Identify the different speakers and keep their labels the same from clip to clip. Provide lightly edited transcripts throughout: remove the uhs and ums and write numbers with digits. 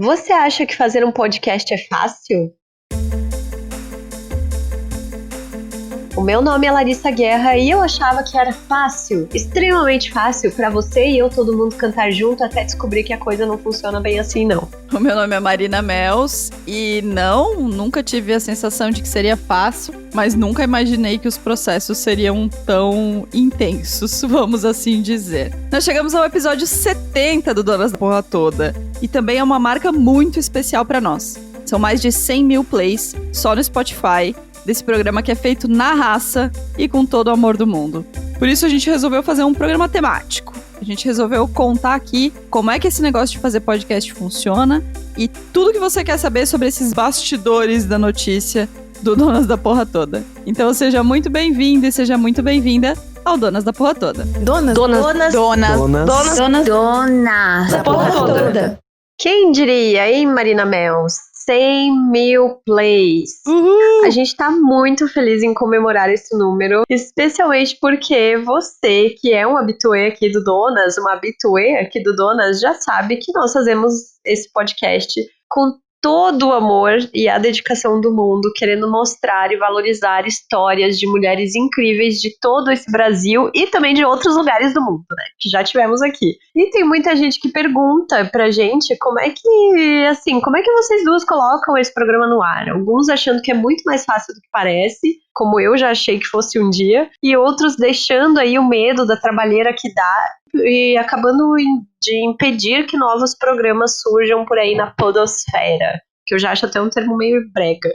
Speaker 1: Você acha que fazer um podcast é fácil? O meu nome é Larissa Guerra e eu achava que era fácil, extremamente fácil, pra você e eu, todo mundo cantar junto até descobrir que a coisa não funciona bem assim, não.
Speaker 2: O meu nome é Marina Mels e nunca tive a sensação de que seria fácil, mas nunca imaginei que os processos seriam tão intensos, vamos assim dizer. Nós chegamos ao episódio 70 do Donas da Porra Toda e também é uma marca muito especial pra nós. São mais de 100 mil plays só no Spotify, desse programa que é feito na raça e com todo o amor do mundo. Por isso a gente resolveu fazer um programa temático. A gente resolveu contar aqui como é que esse negócio de fazer podcast funciona e tudo que você quer saber sobre esses bastidores da notícia do Donas da Porra Toda. Então seja muito bem-vindo e seja muito bem-vinda ao Donas da Porra Toda.
Speaker 1: Donas da Porra Toda. Quem diria, hein, Marina Mels? 100 mil plays.
Speaker 2: Uhul!
Speaker 1: A gente tá muito feliz em comemorar esse número, especialmente porque você, que é um habituê aqui do Donas, uma habituê aqui do Donas, já sabe que nós fazemos esse podcast com todo o amor e a dedicação do mundo, querendo mostrar e valorizar histórias de mulheres incríveis de todo esse Brasil e também de outros lugares do mundo, né, que já tivemos aqui. E tem muita gente que pergunta pra gente como é que vocês duas colocam esse programa no ar? Alguns achando que é muito mais fácil do que parece, como eu já achei que fosse um dia, e outros deixando aí o medo da trabalheira que dá e acabando de impedir que novos programas surjam por aí na podosfera, que eu já acho até um termo meio brega.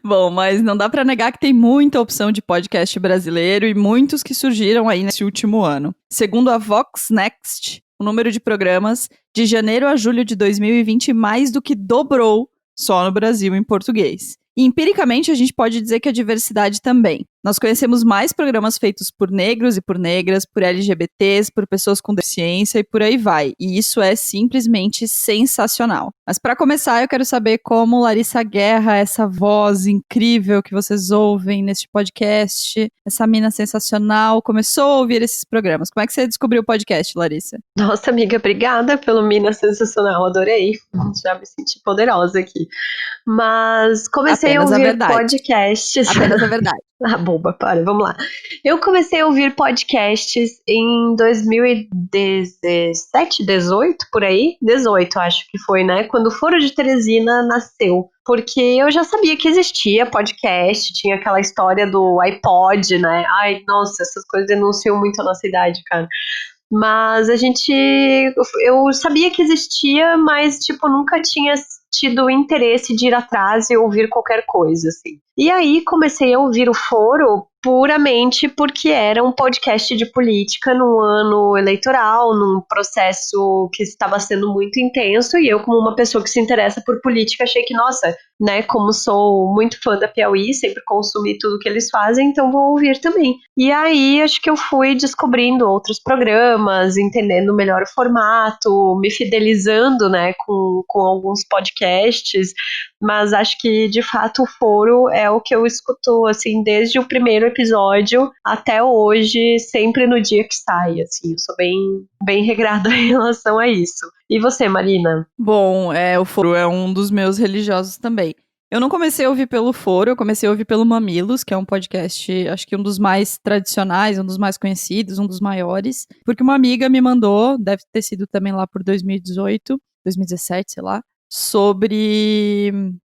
Speaker 2: Bom, mas não dá pra negar que tem muita opção de podcast brasileiro e muitos que surgiram aí nesse último ano. Segundo a Vox Next, o número de programas de janeiro a julho de 2020 mais do que dobrou só no Brasil em português. E empiricamente a gente pode dizer que a diversidade também. Nós conhecemos mais programas feitos por negros e por negras, por LGBTs, por pessoas com deficiência e por aí vai. E isso é simplesmente sensacional. Mas para começar, eu quero saber como Larissa Guerra, essa voz incrível que vocês ouvem neste podcast, essa mina sensacional, começou a ouvir esses programas. Como é que você descobriu o podcast, Larissa?
Speaker 1: Nossa, amiga, obrigada pelo mina sensacional, adorei. Já me senti poderosa aqui. Mas comecei
Speaker 2: Apenas
Speaker 1: a ouvir
Speaker 2: verdade.
Speaker 1: podcasts.
Speaker 2: Apenas a verdade.
Speaker 1: Ah, boba, para, vamos lá. Eu comecei a ouvir podcasts em 2017, 18, por aí? 18, acho que foi, né? Quando o Foro de Teresina nasceu. Porque eu já sabia que existia podcast, tinha aquela história do iPod, né? Ai, nossa, essas coisas denunciam muito a nossa idade, cara. Mas eu sabia que existia, mas, tipo, nunca tinha tido o interesse de ir atrás e ouvir qualquer coisa, assim. E aí comecei a ouvir o Foro puramente porque era um podcast de política num ano eleitoral, num processo que estava sendo muito intenso, e eu, como uma pessoa que se interessa por política, achei que, nossa, né, como sou muito fã da Piauí, sempre consumi tudo que eles fazem, então vou ouvir também. E aí acho que eu fui descobrindo outros programas, entendendo melhor o formato, me fidelizando, né, com alguns podcasts, mas acho que de fato o Foro é o que eu escuto, assim, desde o primeiro episódio até hoje, sempre no dia que sai, assim, eu sou bem regrada em relação a isso. E você, Marina?
Speaker 2: Bom, o Foro é um dos meus religiosos também. Eu não comecei a ouvir pelo Foro, eu comecei a ouvir pelo Mamilos, que é um podcast, acho que um dos mais tradicionais, um dos mais conhecidos, um dos maiores, porque uma amiga me mandou, deve ter sido também lá por 2018, 2017, sei lá, sobre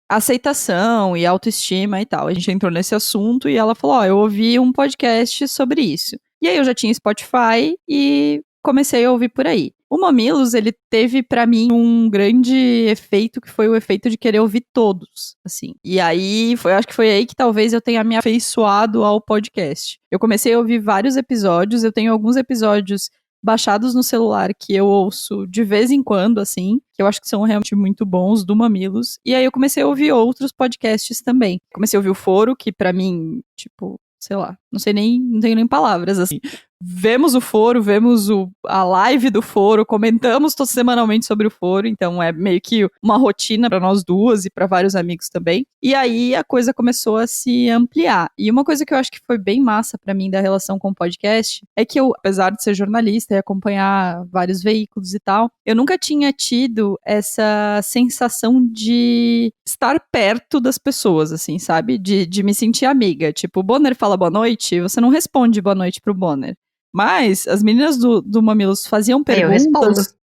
Speaker 2: aceitação e autoestima e tal. A gente entrou nesse assunto e ela falou, eu ouvi um podcast sobre isso. E aí eu já tinha Spotify e comecei a ouvir por aí. O Mamilos, ele teve pra mim um grande efeito, que foi o efeito de querer ouvir todos, assim. E aí, acho que foi aí que talvez eu tenha me afeiçoado ao podcast. Eu comecei a ouvir vários episódios, eu tenho alguns episódios baixados no celular que eu ouço de vez em quando, assim, que eu acho que são realmente muito bons, do Mamilos. E aí eu comecei a ouvir outros podcasts também. Comecei a ouvir o Foro, que pra mim, tipo, sei lá, não tenho nem palavras, assim. vemos o foro, vemos a live do foro, comentamos semanalmente sobre o foro, então é meio que uma rotina para nós duas e para vários amigos também. E aí a coisa começou a se ampliar. E uma coisa que eu acho que foi bem massa para mim da relação com o podcast é que eu, apesar de ser jornalista e acompanhar vários veículos e tal, eu nunca tinha tido essa sensação de estar perto das pessoas, assim, sabe? De me sentir amiga. Tipo, o Bonner fala boa noite, você não responde boa noite pro Bonner. Mas as meninas do Mamilos faziam
Speaker 1: Eu respondo.
Speaker 2: perguntas.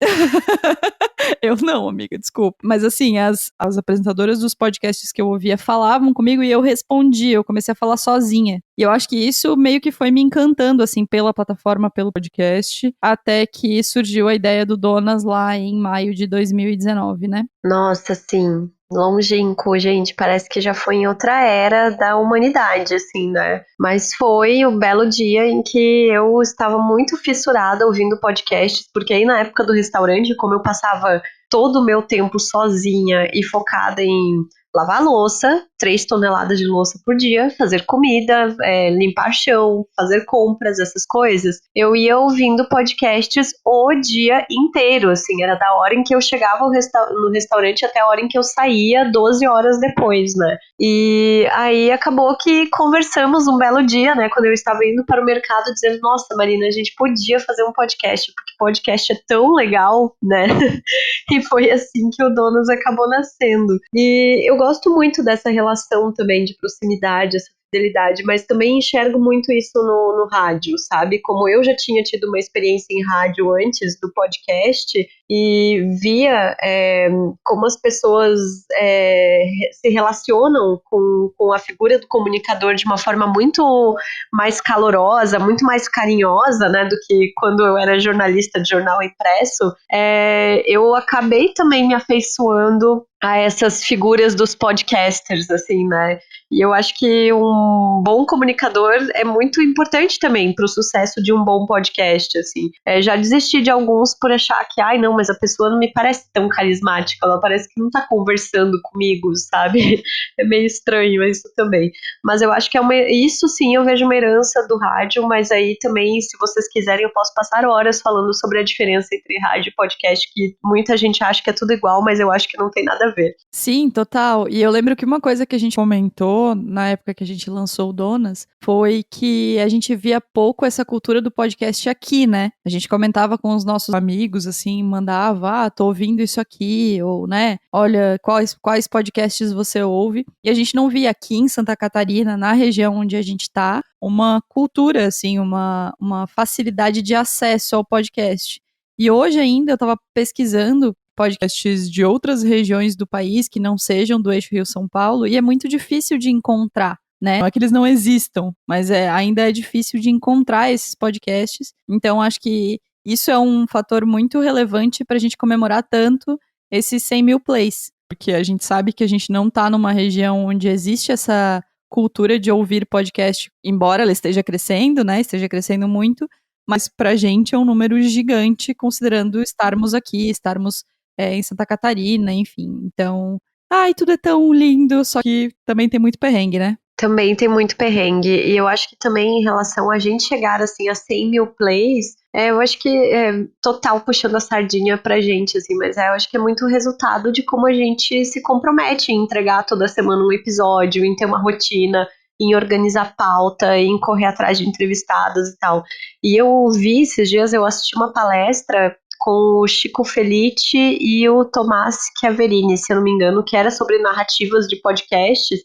Speaker 2: Eu não, amiga, desculpa. Mas assim, as apresentadoras dos podcasts que eu ouvia falavam comigo e eu respondia. Eu comecei a falar sozinha. E eu acho que isso meio que foi me encantando, assim, pela plataforma, pelo podcast, até que surgiu a ideia do Donas lá em maio de 2019, né?
Speaker 1: Nossa, sim. Longínquo, gente, parece que já foi em outra era da humanidade, assim, né? Mas foi o belo dia em que eu estava muito fissurada ouvindo podcasts, porque aí na época do restaurante, como eu passava todo o meu tempo sozinha e focada em lavar louça, 3 toneladas de louça por dia, fazer comida, limpar chão, fazer compras, essas coisas, eu ia ouvindo podcasts o dia inteiro, assim, era da hora em que eu chegava no restaurante até a hora em que eu saía, 12 horas depois, né? E aí acabou que conversamos um belo dia, né, quando eu estava indo para o mercado, dizendo, nossa, Marina, a gente podia fazer um podcast, porque podcast é tão legal, né? E foi assim que o Donos acabou nascendo. E eu gosto muito dessa relação também de proximidade, essa fidelidade, mas também enxergo muito isso no rádio, sabe? Como eu já tinha tido uma experiência em rádio antes do podcast e via como as pessoas se relacionam com a figura do comunicador de uma forma muito mais calorosa, muito mais carinhosa, né, do que quando eu era jornalista de jornal impresso, eu acabei também me afeiçoando a essas figuras dos podcasters, assim, né? E eu acho que um bom comunicador é muito importante também para o sucesso de um bom podcast, assim. Já desisti de alguns por achar que, ai, não, mas a pessoa não me parece tão carismática, ela parece que não tá conversando comigo, sabe? É meio estranho isso também. Mas eu acho que isso sim eu vejo uma herança do rádio, mas aí também, se vocês quiserem, eu posso passar horas falando sobre a diferença entre rádio e podcast, que muita gente acha que é tudo igual, mas eu acho que não tem nada a ver.
Speaker 2: Sim, total. E eu lembro que uma coisa que a gente comentou na época que a gente lançou o Donas foi que a gente via pouco essa cultura do podcast aqui, né? A gente comentava com os nossos amigos, assim, mandava, tô ouvindo isso aqui, ou, né, olha, quais podcasts você ouve. E a gente não via aqui em Santa Catarina, na região onde a gente tá, uma cultura, assim, uma facilidade de acesso ao podcast. E hoje ainda eu tava pesquisando podcasts de outras regiões do país que não sejam do eixo Rio-São Paulo, e é muito difícil de encontrar, né? Não é que eles não existam, mas ainda é difícil de encontrar esses podcasts. Então, acho que isso é um fator muito relevante para a gente comemorar tanto esses 100 mil plays, porque a gente sabe que a gente não está numa região onde existe essa cultura de ouvir podcast, embora ela esteja crescendo, né? Esteja crescendo muito, mas pra gente é um número gigante, considerando estarmos aqui, estarmos em Santa Catarina, enfim. Então, ai, tudo é tão lindo, só que também tem muito perrengue, né?
Speaker 1: Também tem muito perrengue. E eu acho que também em relação a gente chegar assim a 100 mil plays, eu acho que total puxando a sardinha pra gente, assim, mas eu acho que é muito resultado de como a gente se compromete em entregar toda semana um episódio, em ter uma rotina, em organizar pauta, em correr atrás de entrevistados e tal. E eu vi esses dias, eu assisti uma palestra com o Chico Felitti e o Tomás Chiaverini, se eu não me engano, que era sobre narrativas de podcasts.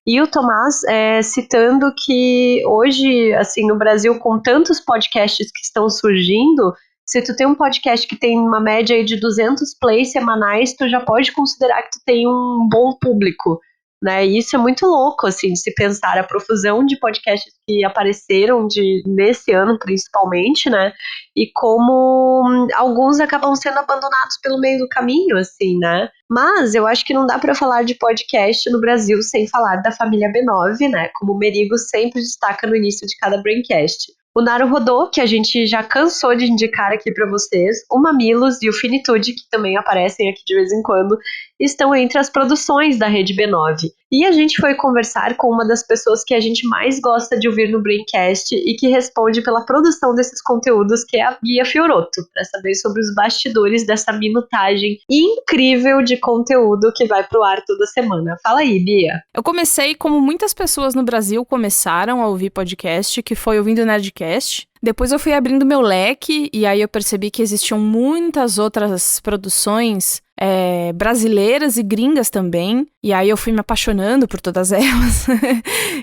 Speaker 1: E o Tomás citando que hoje, assim, no Brasil, com tantos podcasts que estão surgindo, se tu tem um podcast que tem uma média aí de 200 plays semanais, tu já pode considerar que tu tem um bom público, né? E isso é muito louco, assim, de se pensar a profusão de podcasts que apareceram nesse ano, principalmente, né? E como alguns acabam sendo abandonados pelo meio do caminho, assim, né? Mas eu acho que não dá para falar de podcast no Brasil sem falar da família B9, né? Como o Merigo sempre destaca no início de cada Braincast. O Naruhodô, que a gente já cansou de indicar aqui para vocês, o Mamilos e o Finitude, que também aparecem aqui de vez em quando, estão entre as produções da Rede B9. E a gente foi conversar com uma das pessoas que a gente mais gosta de ouvir no Braincast e que responde pela produção desses conteúdos, que é a Bia Fiorotto, para saber sobre os bastidores dessa minutagem incrível de conteúdo que vai pro ar toda semana. Fala aí, Bia.
Speaker 3: Eu comecei como muitas pessoas no Brasil começaram a ouvir podcast, que foi ouvindo o Nerdcast. Depois eu fui abrindo meu leque e aí eu percebi que existiam muitas outras produções brasileiras e gringas também. E aí eu fui me apaixonando por todas elas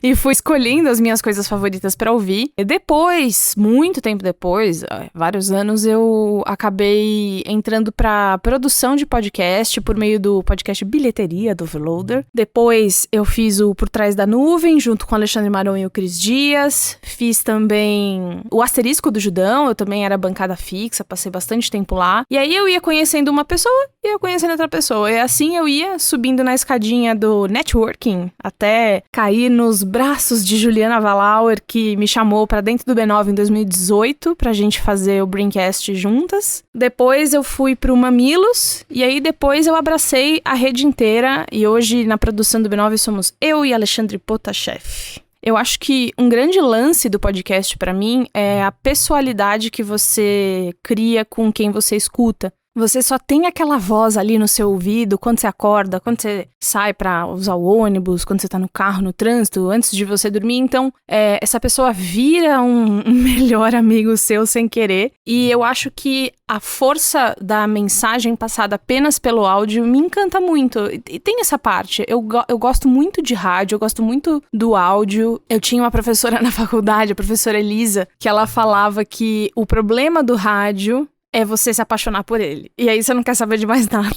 Speaker 3: e fui escolhendo as minhas coisas favoritas pra ouvir. E depois, muito tempo depois, vários anos, eu acabei entrando pra produção de podcast por meio do podcast Bilheteria, do Overloader. Depois eu fiz o Por Trás da Nuvem, junto com o Alexandre Maron e o Cris Dias. Fiz também o Asterisco do Judão, eu também era bancada fixa, passei bastante tempo lá. E aí eu ia conhecendo uma pessoa e eu conhecendo outra pessoa. E assim eu ia subindo na escadinha do networking até cair nos braços de Juliana Valauer, que me chamou pra dentro do B9 em 2018 pra gente fazer o Braincast juntas. Depois eu fui pro Mamilos e aí depois eu abracei a rede inteira e hoje na produção do B9 somos eu e Alexandre Potashev. Eu acho que um grande lance do podcast pra mim é a pessoalidade que você cria com quem você escuta. Você só tem aquela voz ali no seu ouvido quando você acorda, quando você sai pra usar o ônibus, quando você tá no carro, no trânsito, antes de você dormir. Então, essa pessoa vira um melhor amigo seu sem querer. E eu acho que a força da mensagem passada apenas pelo áudio me encanta muito. E tem essa parte. Eu gosto muito de rádio, eu gosto muito do áudio. Eu tinha uma professora na faculdade, a professora Elisa, que ela falava que o problema do rádio é você se apaixonar por ele. E aí você não quer saber de mais nada.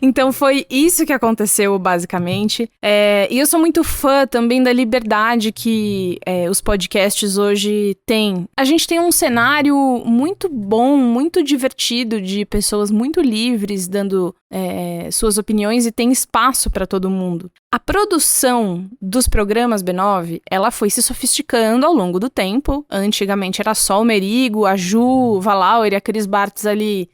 Speaker 3: Então foi isso que aconteceu, basicamente. E eu sou muito fã também da liberdade que os podcasts hoje têm. A gente tem um cenário muito bom, muito divertido, de pessoas muito livres dando suas opiniões e tem espaço para todo mundo. A produção dos programas B9, ela foi se sofisticando ao longo do tempo. Antigamente era só o Merigo, a Ju, Valauer e a Cris Bartz ali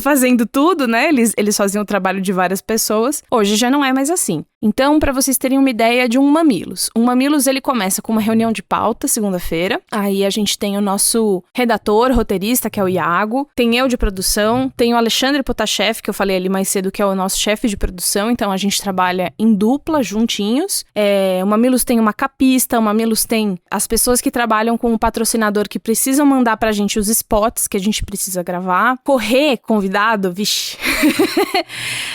Speaker 3: fazendo tudo, né? Eles faziam o trabalho de várias pessoas. Hoje já não é mais assim. Então, para vocês terem uma ideia de um Mamilos. Um Mamilos, ele começa com uma reunião de pauta, segunda-feira. Aí a gente tem o nosso redator, roteirista, que é o Iago. Tem eu de produção. Tem o Alexandre Potashev, que eu falei ali mais cedo, que é o nosso chefe de produção. Então, a gente trabalha em dupla, juntinhos. O Mamilos tem uma capista. O Mamilos tem as pessoas que trabalham com o patrocinador que precisam mandar pra gente os spots que a gente precisa gravar. Correr convidado, vixe.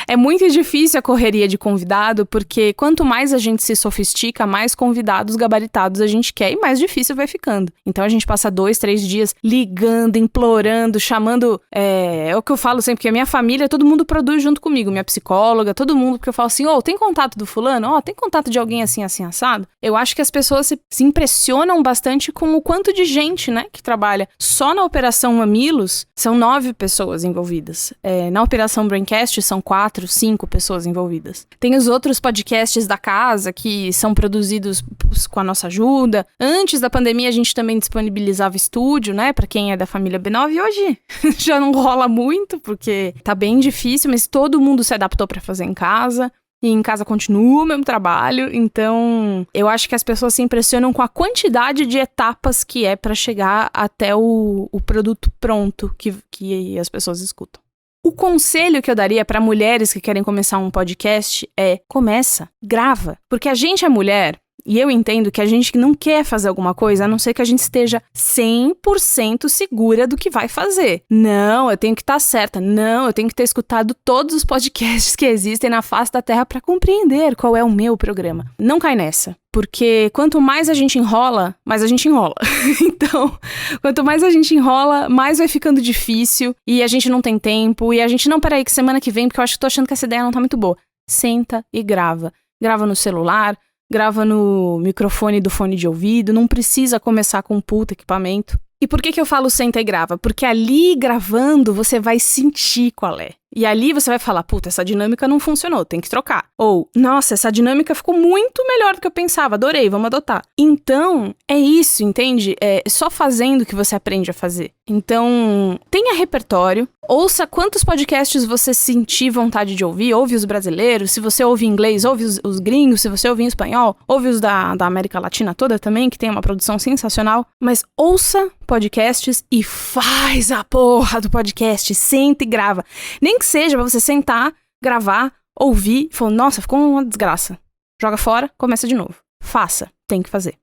Speaker 3: É muito difícil a correria de convidado, porque quanto mais a gente se sofistica, mais convidados gabaritados a gente quer e mais difícil vai ficando. Então a gente passa 2, 3 dias ligando, implorando, chamando... É o que eu falo sempre, que a minha família, todo mundo produz junto comigo, minha psicóloga, todo mundo, porque eu falo assim, tem contato do fulano? Tem contato de alguém assim, assim, assado? Eu acho que as pessoas se impressionam bastante com o quanto de gente, né, que trabalha. Só na Operação Mamilos, são 9 pessoas envolvidas. Na Operação Braincast, são 4, 5 pessoas envolvidas. Tem os outros podcasts da casa que são produzidos com a nossa ajuda. Antes da pandemia, a gente também disponibilizava estúdio, né, pra quem é da família B9. E hoje já não rola muito, porque tá bem difícil, mas todo mundo se adaptou pra fazer em casa. E em casa continua o mesmo trabalho, então eu acho que as pessoas se impressionam com a quantidade de etapas que é pra chegar até o produto pronto que as pessoas escutam. O conselho que eu daria para mulheres que querem começar um podcast é: começa, grava. Porque a gente é mulher, e eu entendo que a gente não quer fazer alguma coisa, a não ser que a gente esteja 100% segura do que vai fazer. Não, eu tenho que estar certa. Não, eu tenho que ter escutado todos os podcasts que existem na face da Terra para compreender qual é o meu programa. Não cai nessa. Porque quanto mais a gente enrola, mais a gente enrola. Então, quanto mais a gente enrola, mais vai ficando difícil. E a gente não tem tempo. E a gente, não, peraí, que semana que vem, porque eu acho que tô achando que essa ideia não tá muito boa. Senta e grava. Grava no celular, grava no microfone do fone de ouvido. Não precisa começar com um puta equipamento. E por que eu falo senta e grava? Porque ali gravando você vai sentir qual é. E ali você vai falar, puta, essa dinâmica não funcionou, tem que trocar. Ou, nossa, essa dinâmica ficou muito melhor do que eu pensava, adorei, vamos adotar. Então, é isso, entende? É só fazendo que você aprende a fazer. Então, tenha repertório, ouça quantos podcasts você sentir vontade de ouvir, ouve os brasileiros, se você ouve inglês, ouve os gringos, se você ouve em espanhol, ouve os da América Latina toda também, que tem uma produção sensacional, mas ouça podcasts e faz a porra do podcast, senta e grava. Nem que seja pra você sentar, gravar, ouvir e falar, nossa, ficou uma desgraça. Joga fora, começa de novo. Faça, tem que fazer.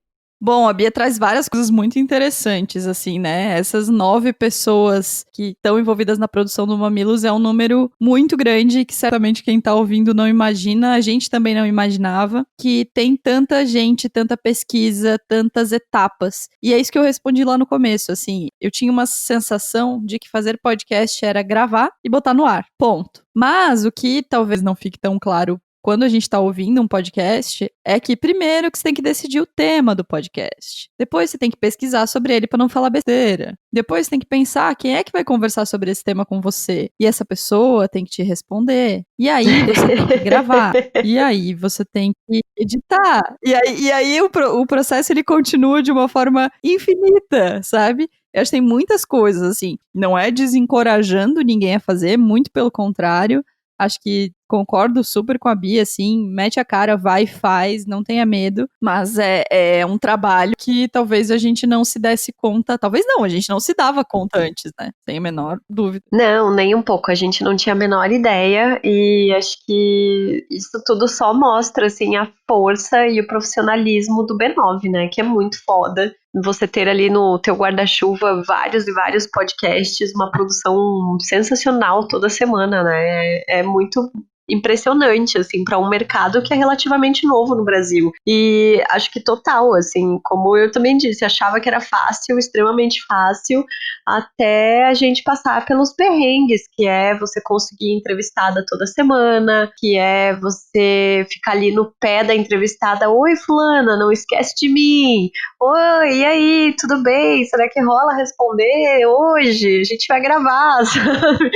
Speaker 2: Bom, a Bia traz várias coisas muito interessantes, assim, né? Essas 9 pessoas que estão envolvidas na produção do Mamilos é um número muito grande que certamente quem tá ouvindo não imagina, a gente também não imaginava, que tem tanta gente, tanta pesquisa, tantas etapas. E é isso que eu respondi lá no começo, assim, eu tinha uma sensação de que fazer podcast era gravar e botar no ar, ponto. Mas o que talvez não fique tão claro quando a gente está ouvindo um podcast, é que primeiro que você tem que decidir o tema do podcast. Depois você tem que pesquisar sobre ele para não falar besteira. Depois você tem que pensar quem é que vai conversar sobre esse tema com você. E essa pessoa tem que te responder. E aí você tem que gravar. E aí você tem que editar. E aí o processo ele continua de uma forma infinita, sabe? Eu acho que tem muitas coisas, assim. Não é desencorajando ninguém a fazer, muito pelo contrário. Acho que concordo super com a Bia, assim, mete a cara, vai e faz, não tenha medo, mas é um trabalho que talvez a gente não se desse conta, talvez não, a gente não se dava conta antes, né, sem a menor dúvida.
Speaker 1: Não, nem um pouco, a gente não tinha a menor ideia e acho que isso tudo só mostra, assim, a força e o profissionalismo do B9, né, que é muito foda. Você ter ali no teu guarda-chuva vários e vários podcasts, uma produção sensacional toda semana, né? É muito impressionante, assim, para um mercado que é relativamente novo no Brasil. E acho que total, assim, como eu também disse, achava que era fácil, extremamente fácil, até a gente passar pelos perrengues, que é você conseguir entrevistada toda semana, que é você ficar ali no pé da entrevistada, oi fulana, não esquece de mim, oi, e aí, tudo bem? Será que rola responder hoje? A gente vai gravar, sabe?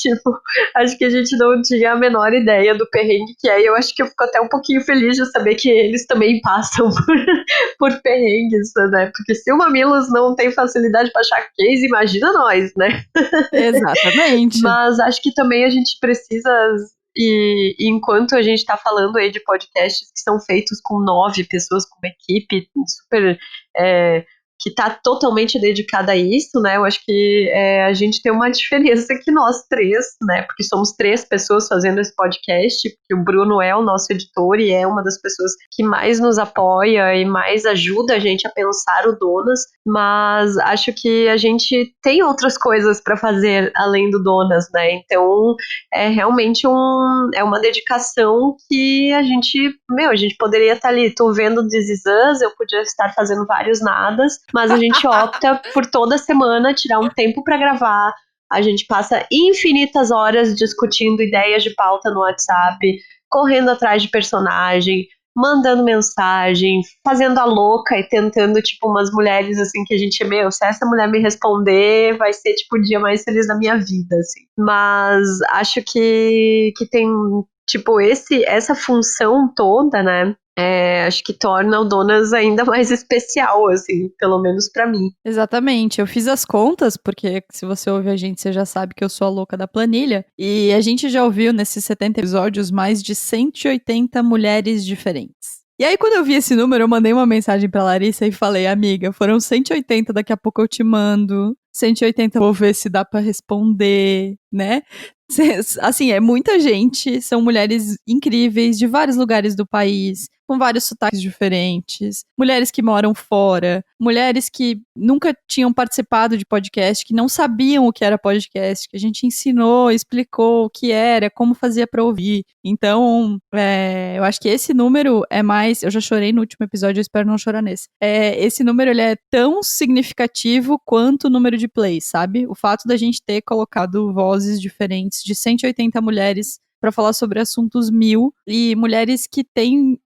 Speaker 1: Tipo, acho que a gente não tinha a menor ideia do perrengue que é, e eu acho que eu fico até um pouquinho feliz de saber que eles também passam por perrengues, né? Porque se o Mamilos não tem facilidade para achar case, imagina nós, né?
Speaker 2: Exatamente.
Speaker 1: Mas acho que também a gente precisa, e enquanto a gente tá falando aí de podcasts que são feitos com 9 pessoas, com uma equipe super... que está totalmente dedicada a isso, né? Eu acho que a gente tem uma diferença que nós três, né? Porque somos 3 pessoas fazendo esse podcast, porque o Bruno é o nosso editor e é uma das pessoas que mais nos apoia e mais ajuda a gente a pensar o Donas, mas acho que a gente tem outras coisas para fazer além do Donas, né? Então é realmente uma dedicação que a gente poderia estar ali, tô vendo This Is Us, eu podia estar fazendo vários nadas, mas a gente opta por toda semana tirar um tempo para gravar. A gente passa infinitas horas discutindo ideias de pauta no WhatsApp, correndo atrás de personagem, mandando mensagem, fazendo a louca e tentando, tipo, umas mulheres, assim, que a gente, se essa mulher me responder, vai ser, tipo, o dia mais feliz da minha vida, assim. Mas acho que tem, tipo, essa função toda, né? Acho que torna o Donas ainda mais especial, assim, pelo menos pra mim.
Speaker 2: Exatamente, eu fiz as contas, porque se você ouve a gente, você já sabe que eu sou a louca da planilha, e a gente já ouviu nesses 70 episódios mais de 180 mulheres diferentes. E aí, quando eu vi esse número, eu mandei uma mensagem pra Larissa e falei, amiga, foram 180, daqui a pouco eu te mando, 180 vou ver se dá pra responder, né? Assim, é muita gente, são mulheres incríveis de vários lugares do país, com vários sotaques diferentes, mulheres que moram fora, mulheres que nunca tinham participado de podcast, que não sabiam o que era podcast, que a gente ensinou, explicou o que era, como fazia pra ouvir. Então, eu acho que esse número é mais... Eu já chorei no último episódio, eu espero não chorar nesse. Esse número, ele é tão significativo quanto o número de plays, sabe? O fato da gente ter colocado vozes diferentes de 180 mulheres para falar sobre assuntos 1000 e mulheres que têm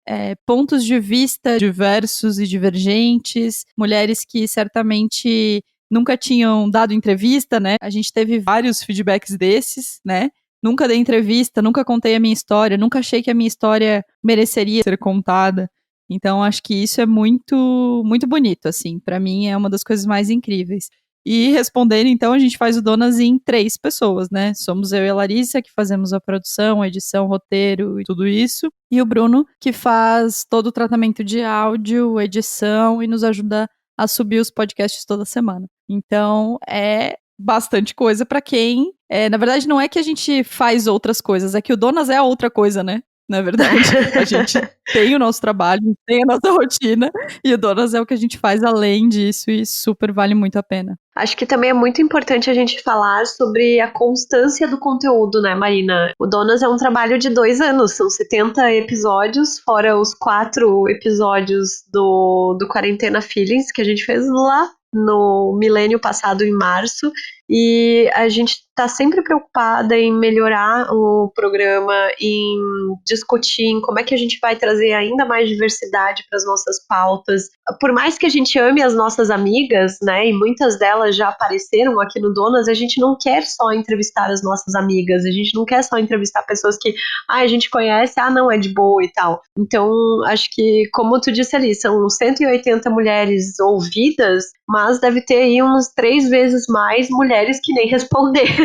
Speaker 2: pontos de vista diversos e divergentes, mulheres que certamente nunca tinham dado entrevista, né? A gente teve vários feedbacks desses, né? nunca dei entrevista, nunca contei a minha história, nunca achei que a minha história mereceria ser contada. Então, acho que isso é muito, muito bonito, assim. Pra mim, é uma das coisas mais incríveis. E respondendo, então, a gente faz o Donas em 3 pessoas, né? Somos eu e a Larissa, que fazemos a produção, a edição, roteiro e tudo isso. E o Bruno, que faz todo o tratamento de áudio, edição e nos ajuda a subir os podcasts toda semana. Então, é bastante coisa pra quem... na verdade, não é que a gente faz outras coisas, é que o Donas é a outra coisa, né? Na verdade, a gente tem o nosso trabalho, tem a nossa rotina, e o Donas é o que a gente faz além disso, e super vale muito a pena.
Speaker 1: Acho que também é muito importante a gente falar sobre a constância do conteúdo, né, Marina? O Donas é um trabalho de 2 anos, são 70 episódios, fora os 4 episódios do Quarentena Feelings, que a gente fez lá no milênio passado, em março, e a gente está sempre preocupada em melhorar o programa, em discutir em como é que a gente vai trazer ainda mais diversidade para as nossas pautas. Por mais que a gente ame as nossas amigas, né, e muitas delas já apareceram aqui no Donas, a gente não quer só entrevistar as nossas amigas, a gente não quer só entrevistar pessoas que a gente conhece, não, é de boa e tal. Então, acho que, como tu disse ali, são 180 mulheres ouvidas, mas deve ter aí uns 3 vezes mais mulheres que nem responderam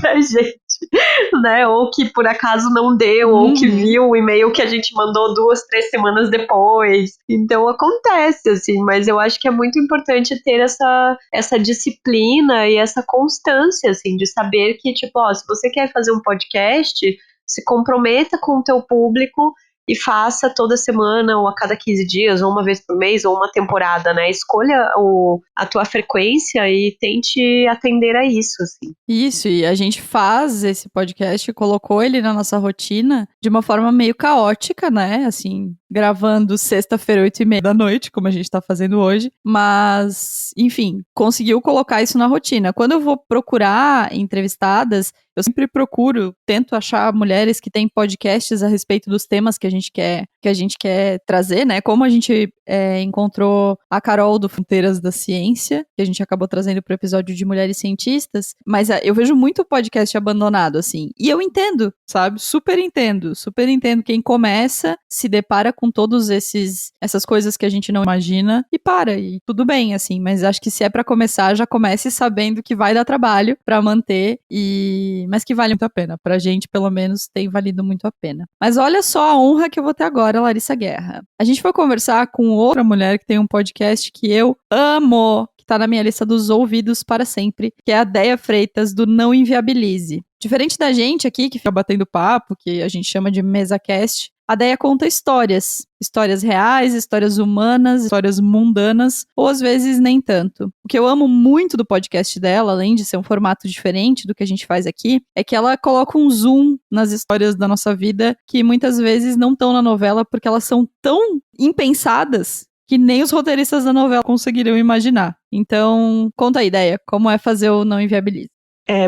Speaker 1: pra gente, né? Ou que por acaso não deu, ou que viu o e-mail que a gente mandou 2, 3 semanas depois. Então acontece, assim, mas eu acho que é muito importante ter essa disciplina e essa constância, assim, de saber que, tipo, se você quer fazer um podcast, se comprometa com o teu público e faça toda semana, ou a cada 15 dias, ou uma vez por mês, ou uma temporada, né? Escolha a tua frequência e tente atender a isso, assim.
Speaker 2: Isso, e a gente faz esse podcast, colocou ele na nossa rotina de uma forma meio caótica, né? Assim, gravando sexta-feira, 8h30 da noite, como a gente tá fazendo hoje. Mas, enfim, conseguiu colocar isso na rotina. Quando eu vou procurar entrevistadas, eu sempre tento achar mulheres que têm podcasts a respeito dos temas que a gente quer trazer, né? Como a gente encontrou a Carol do Fronteiras da Ciência, que a gente acabou trazendo pro episódio de Mulheres Cientistas, mas eu vejo muito podcast abandonado, assim. E eu entendo, sabe? Super entendo quem começa, se depara com todos essas coisas que a gente não imagina e para, e tudo bem, assim. Mas acho que se é pra começar, já comece sabendo que vai dar trabalho pra manter mas que vale muito a pena. Pra gente, pelo menos, tem valido muito a pena. Mas olha só a honra que eu vou ter agora, Larissa Guerra. A gente foi conversar com outra mulher que tem um podcast que eu amo, que tá na minha lista dos ouvidos para sempre, que é a Déia Freitas, do Não Inviabilize. Diferente da gente aqui, que fica batendo papo, que a gente chama de MesaCast, a Déia conta histórias reais, histórias humanas, histórias mundanas, ou às vezes nem tanto. O que eu amo muito do podcast dela, além de ser um formato diferente do que a gente faz aqui, é que ela coloca um zoom nas histórias da nossa vida que muitas vezes não estão na novela porque elas são tão impensadas que nem os roteiristas da novela conseguiriam imaginar. Então, conta aí, Déia, como é fazer o Não Inviabilize?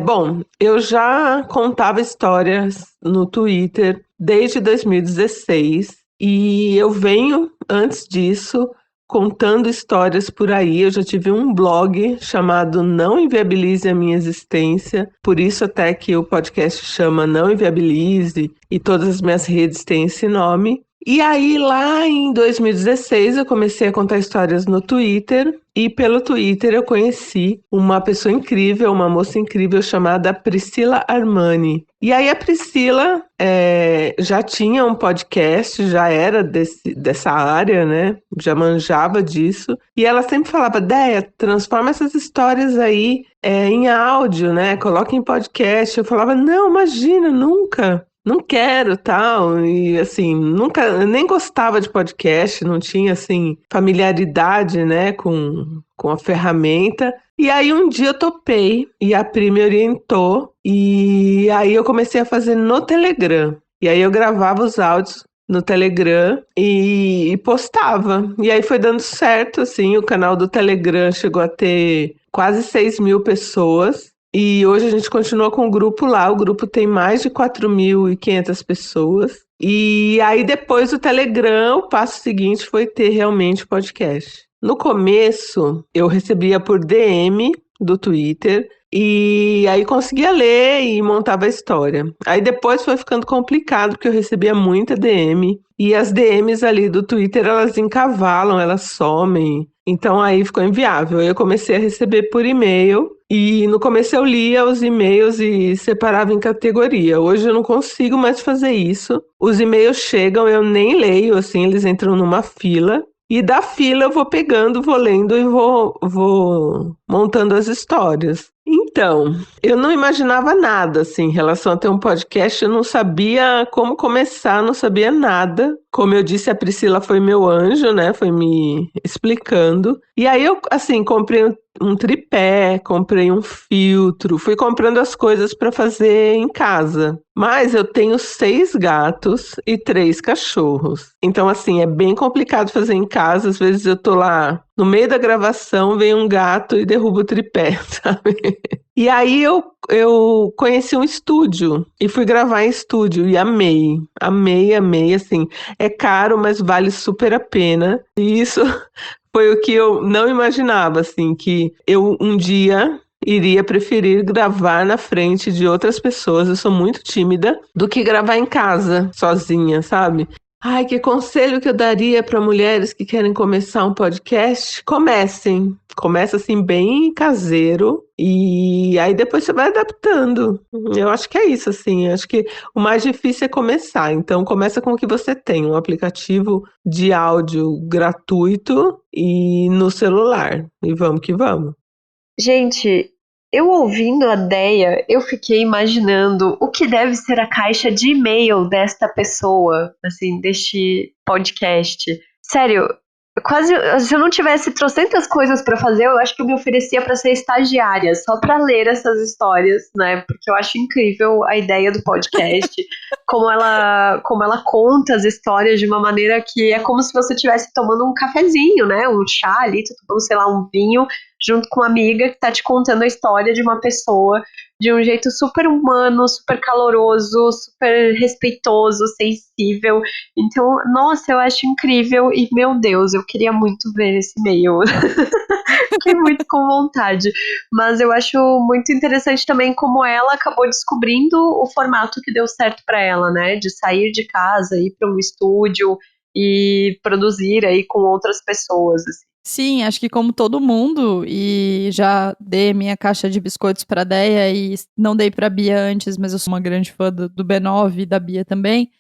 Speaker 4: Bom, eu já contava histórias no Twitter desde 2016 e eu venho, antes disso, contando histórias por aí. Eu já tive um blog chamado Não Inviabilize a Minha Existência, por isso até que o podcast chama Não Inviabilize e todas as minhas redes têm esse nome. E aí, lá em 2016, eu comecei a contar histórias no Twitter, e pelo Twitter eu conheci uma pessoa incrível, uma moça incrível chamada Priscila Armani. E aí a Priscila já tinha um podcast, já era dessa área, né? Já manjava disso. E ela sempre falava, Déia, transforma essas histórias aí em áudio, né? Coloca em podcast. Eu falava, não, imagina, nunca. Não quero, tal, e assim, nunca, nem gostava de podcast, não tinha, assim, familiaridade, né, com a ferramenta. E aí um dia eu topei, e a Pri me orientou, e aí eu comecei a fazer no Telegram. E aí eu gravava os áudios no Telegram e postava. E aí foi dando certo, assim, o canal do Telegram chegou a ter quase 6.000 pessoas. E hoje a gente continua com o grupo lá, o grupo tem mais de 4.500 pessoas. E aí depois do Telegram, o passo seguinte foi ter realmente podcast. No começo, eu recebia por DM do Twitter E aí conseguia ler e montava a história. Aí depois foi ficando complicado, porque eu recebia muita DM. E as DMs ali do Twitter, elas encavalam, elas somem. Então aí ficou inviável. Eu comecei a receber por e-mail. E no começo eu lia os e-mails e separava em categoria. Hoje eu não consigo mais fazer isso. Os e-mails chegam, eu nem leio, assim, eles entram numa fila. E da fila eu vou pegando, vou lendo e vou montando as histórias. Então, eu não imaginava nada, assim, em relação a ter um podcast. Eu não sabia como começar, não sabia nada. Como eu disse, a Priscila foi meu anjo, né? Foi me explicando. E aí eu, assim, comprei um tripé, comprei um filtro, fui comprando as coisas para fazer em casa. Mas eu tenho 6 gatos e 3 cachorros. Então, assim, é bem complicado fazer em casa. Às vezes eu tô lá no meio da gravação, vem um gato e derruba o tripé, sabe? E aí eu conheci um estúdio e fui gravar em estúdio e amei, amei, assim. É caro, mas vale super a pena. E isso foi o que eu não imaginava, assim, que eu um dia iria preferir gravar na frente de outras pessoas, eu sou muito tímida, do que gravar em casa, sozinha, sabe? Ai, que conselho que eu daria para mulheres que querem começar um podcast? Comecem. Começa assim bem caseiro e aí depois você vai adaptando. Eu acho que é isso, assim. Eu acho que o mais difícil é começar. Então começa com o que você tem, um aplicativo de áudio gratuito e no celular. E vamos que vamos.
Speaker 1: Gente, eu ouvindo a Déia, eu fiquei imaginando o que deve ser a caixa de e-mail desta pessoa, assim, deste podcast. Sério, quase, se eu não tivesse trocentas coisas pra fazer, eu acho que eu me oferecia pra ser estagiária, só pra ler essas histórias, né? Porque eu acho incrível a ideia do podcast, como ela conta as histórias de uma maneira que é como se você estivesse tomando um cafezinho, né? Um chá ali, tu tomando, sei lá, um vinho, junto com uma amiga que tá te contando a história de uma pessoa de um jeito super humano, super caloroso, super respeitoso, sensível. Então, nossa, eu acho incrível e, meu Deus, eu queria muito ver esse e-mail. Fiquei muito com vontade. Mas eu acho muito interessante também como ela acabou descobrindo o formato que deu certo para ela, né? De sair de casa, ir para um estúdio e produzir aí com outras pessoas, assim.
Speaker 2: Sim, acho que como todo mundo, e já dei minha caixa de biscoitos pra Déia e não dei pra Bia antes, mas eu sou uma grande fã do B9 e da Bia também.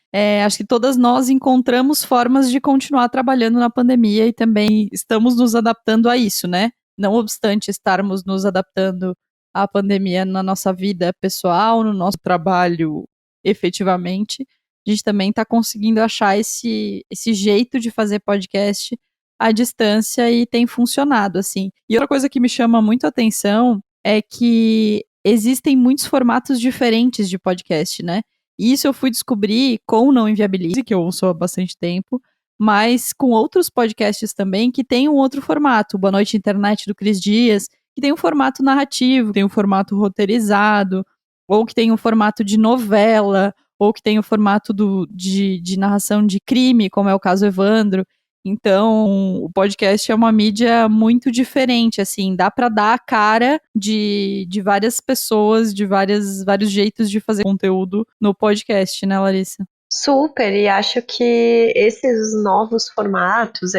Speaker 2: Acho que todas nós encontramos formas de continuar trabalhando na pandemia e também estamos nos adaptando a isso, né? Não obstante estarmos nos adaptando à pandemia na nossa vida pessoal, no nosso trabalho efetivamente, a gente também está conseguindo achar esse jeito de fazer podcast à distância e tem funcionado, assim. E outra coisa que me chama muito a atenção é que existem muitos formatos diferentes de podcast, né? E isso eu fui descobrir com o Não Inviabilize, que eu ouço há bastante tempo, mas com outros podcasts também que tem um outro formato. Boa Noite Internet do Cris Dias, que tem um formato narrativo, tem um formato roteirizado, ou que tem um formato de novela, ou que tem o formato de narração de crime, como é o caso Evandro. Então, o podcast é uma mídia muito diferente, assim, dá para dar a cara de várias pessoas, de vários jeitos de fazer conteúdo no podcast, né, Larissa?
Speaker 1: Super, e acho que esses novos formatos,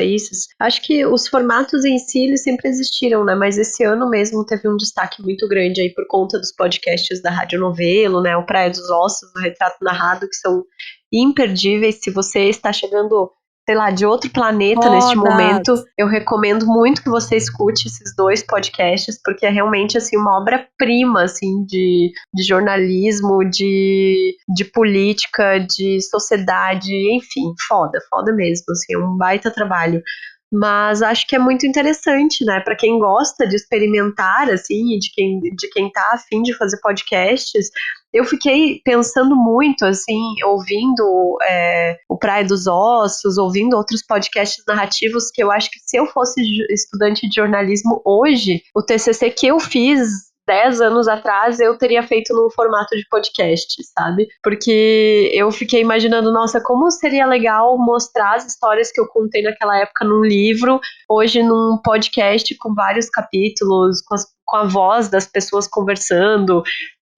Speaker 1: acho que os formatos em si, eles sempre existiram, né, mas esse ano mesmo teve um destaque muito grande aí por conta dos podcasts da Rádio Novelo, né, o Praia dos Ossos, o Retrato Narrado, que são imperdíveis. Se você está chegando, sei lá, de outro planeta neste momento, eu recomendo muito que você escute esses 2 podcasts, porque é realmente, assim, uma obra-prima, assim, de jornalismo, de política, de sociedade, enfim, foda mesmo, assim, é um baita trabalho. Mas acho que é muito interessante, né, para quem gosta de experimentar, assim, e de quem tá a fim de fazer podcasts. Eu fiquei pensando muito, assim, ouvindo o Praia dos Ossos, ouvindo outros podcasts narrativos, que eu acho que se eu fosse estudante de jornalismo hoje, o TCC que eu fiz 10 anos atrás eu teria feito no formato de podcast, sabe? Porque eu fiquei imaginando, nossa, como seria legal mostrar as histórias que eu contei naquela época num livro, hoje num podcast com vários capítulos, com a voz das pessoas conversando.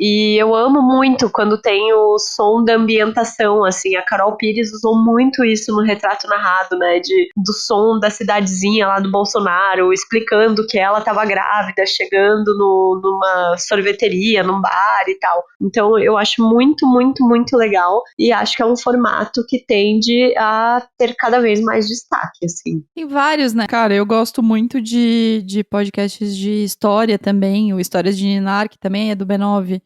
Speaker 1: E eu amo muito quando tem o som da ambientação, assim, a Carol Pires usou muito isso no Retrato Narrado, né, do som da cidadezinha lá do Bolsonaro, explicando que ela estava grávida, chegando numa sorveteria, num bar e tal. Então eu acho muito, muito, muito legal e acho que é um formato que tende a ter cada vez mais destaque, assim.
Speaker 2: Tem vários, né? Cara, eu gosto muito de podcasts de história também, o Histórias de Ninar, que também é do B9.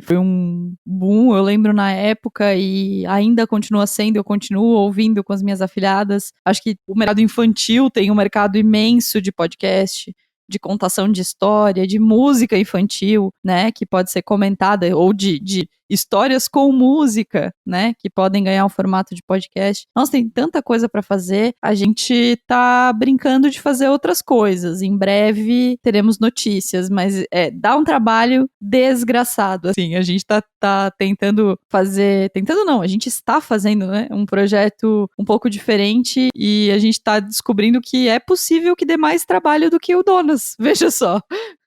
Speaker 2: Foi um boom, eu lembro na época, e ainda continua sendo, eu continuo ouvindo com as minhas afilhadas. Acho que o mercado infantil tem um mercado imenso de podcast, de contação de história, de música infantil, né, que pode ser comentada, ou de histórias com música, né, que podem ganhar o formato de podcast. Nossa, tem tanta coisa para fazer. A gente tá brincando de fazer outras coisas. Em breve teremos notícias, mas dá um trabalho desgraçado. Assim, a gente tá tentando fazer, tentando não, a gente está fazendo, né, um projeto um pouco diferente e a gente tá descobrindo que é possível que dê mais trabalho do que o Donas. Veja só.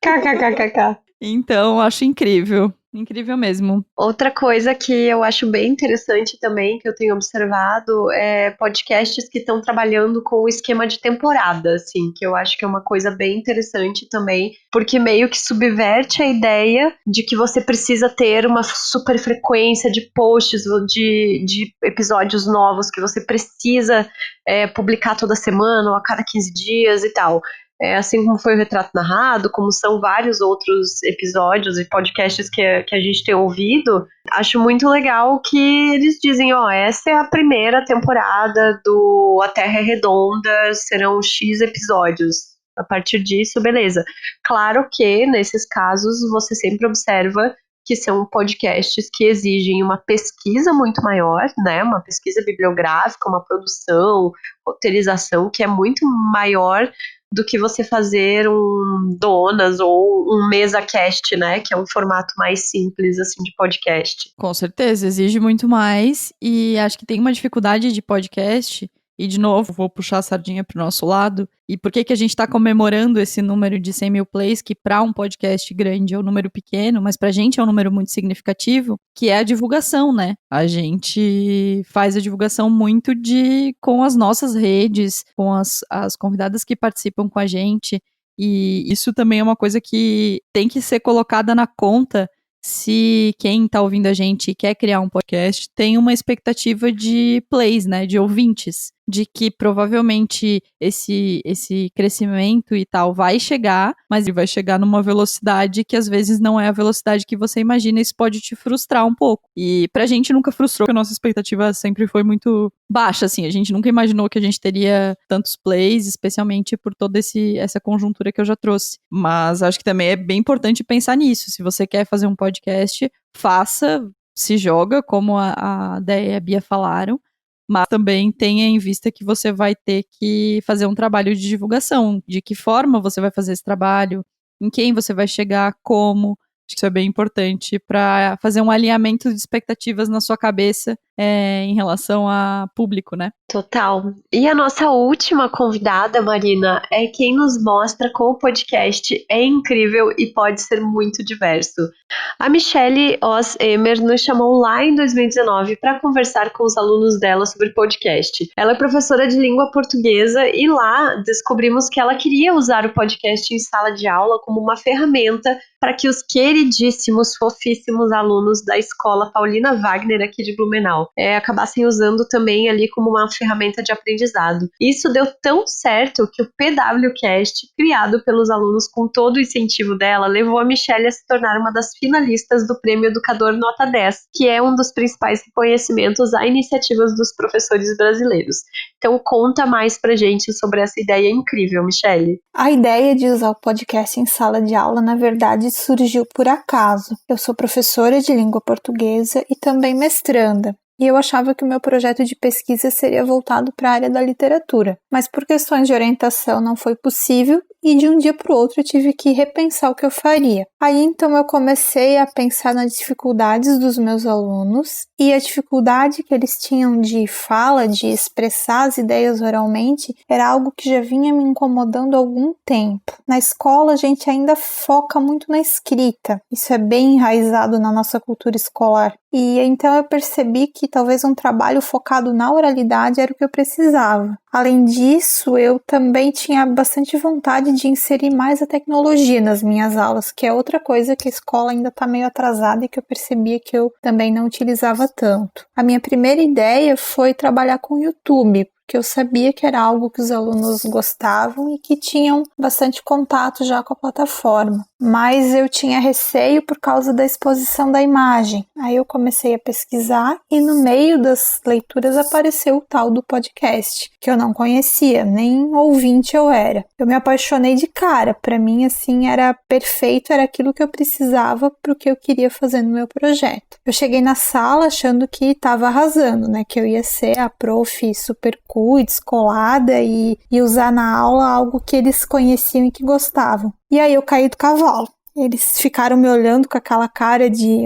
Speaker 1: KKKKK.
Speaker 2: Então, acho incrível. Incrível mesmo.
Speaker 1: Outra coisa que eu acho bem interessante também, que eu tenho observado, é podcasts que estão trabalhando com o esquema de temporada, assim, que eu acho que é uma coisa bem interessante também, porque meio que subverte a ideia de que você precisa ter uma super frequência de posts, de episódios novos, que você precisa publicar toda semana ou a cada 15 dias e tal. Assim como foi o Retrato Narrado, como são vários outros episódios e podcasts que a gente tem ouvido, acho muito legal que eles dizem, essa é a primeira temporada do A Terra é Redonda, serão X episódios. A partir disso, beleza. Claro que, nesses casos, você sempre observa que são podcasts que exigem uma pesquisa muito maior, né? Uma pesquisa bibliográfica, uma produção, roteirização que é muito maior do que você fazer um Donas ou um MesaCast, né? Que é um formato mais simples, assim, de podcast.
Speaker 2: Com certeza, exige muito mais e acho que tem uma dificuldade de podcast. E, de novo, vou puxar a sardinha pro nosso lado. E por que a gente tá comemorando esse número de 100 mil plays, que para um podcast grande é um número pequeno, mas pra gente é um número muito significativo, que é a divulgação, né? A gente faz a divulgação muito com as nossas redes, com as convidadas que participam com a gente. E isso também é uma coisa que tem que ser colocada na conta se quem tá ouvindo a gente e quer criar um podcast tem uma expectativa de plays, né, de ouvintes, de que provavelmente esse crescimento e tal vai chegar, mas ele vai chegar numa velocidade que às vezes não é a velocidade que você imagina, e isso pode te frustrar um pouco. E pra gente nunca frustrou, porque a nossa expectativa sempre foi muito baixa, assim, a gente nunca imaginou que a gente teria tantos plays, especialmente por toda essa conjuntura que eu já trouxe. Mas acho que também é bem importante pensar nisso. Se você quer fazer um podcast, faça, se joga, como a Déia e a Bia falaram, mas também tenha em vista que você vai ter que fazer um trabalho de divulgação, de que forma você vai fazer esse trabalho, em quem você vai chegar, como. Acho que isso é bem importante para fazer um alinhamento de expectativas na sua cabeça em relação a público, né?
Speaker 1: Total. E a nossa última convidada, Marina, é quem nos mostra como o podcast é incrível e pode ser muito diverso. A Michelle Oz Emer nos chamou lá em 2019 para conversar com os alunos dela sobre podcast. Ela é professora de língua portuguesa e lá descobrimos que ela queria usar o podcast em sala de aula como uma ferramenta para que os queridíssimos, fofíssimos alunos da Escola Paulina Wagner aqui de Blumenau acabassem usando também ali como uma ferramenta de aprendizado. Isso deu tão certo que o PWCast, criado pelos alunos com todo o incentivo dela, levou a Michelle a se tornar uma das finalistas do Prêmio Educador Nota 10, que é um dos principais reconhecimentos a iniciativas dos professores brasileiros. Então conta mais pra gente sobre essa ideia incrível, Michelle.
Speaker 5: A ideia de usar o podcast em sala de aula, na verdade, surgiu por acaso. Eu sou professora de língua portuguesa e também mestranda. e eu achava que o meu projeto de pesquisa seria voltado para a área da literatura, mas por questões de orientação não foi possível e de um dia para o outro eu tive que repensar o que eu faria. Aí então eu comecei a pensar nas dificuldades dos meus alunos e a dificuldade que eles tinham de fala, de expressar as ideias oralmente, era algo que já vinha me incomodando há algum tempo. Na escola a gente ainda foca muito na escrita, isso é bem enraizado na nossa cultura escolar. E então eu percebi que talvez um trabalho focado na oralidade era o que eu precisava. Além disso, eu também tinha bastante vontade de inserir mais a tecnologia nas minhas aulas, que é outra coisa que a escola ainda está meio atrasada e que eu percebia que eu também não utilizava tanto. A minha primeira ideia foi trabalhar com o YouTube, porque eu sabia que era algo que os alunos gostavam e que tinham bastante contato já com a plataforma. Mas eu tinha receio por causa da exposição da imagem. Aí eu comecei a pesquisar e no meio das leituras apareceu o tal do podcast, que eu não conhecia, nem ouvinte eu era. Eu me apaixonei de cara, para mim assim era perfeito, era aquilo que eu precisava para o que eu queria fazer no meu projeto. Eu cheguei na sala achando que estava arrasando, né, que eu ia ser a prof super cool, descolada e usar na aula algo que eles conheciam e que gostavam. E aí eu caí do cavalo. Eles ficaram me olhando com aquela cara de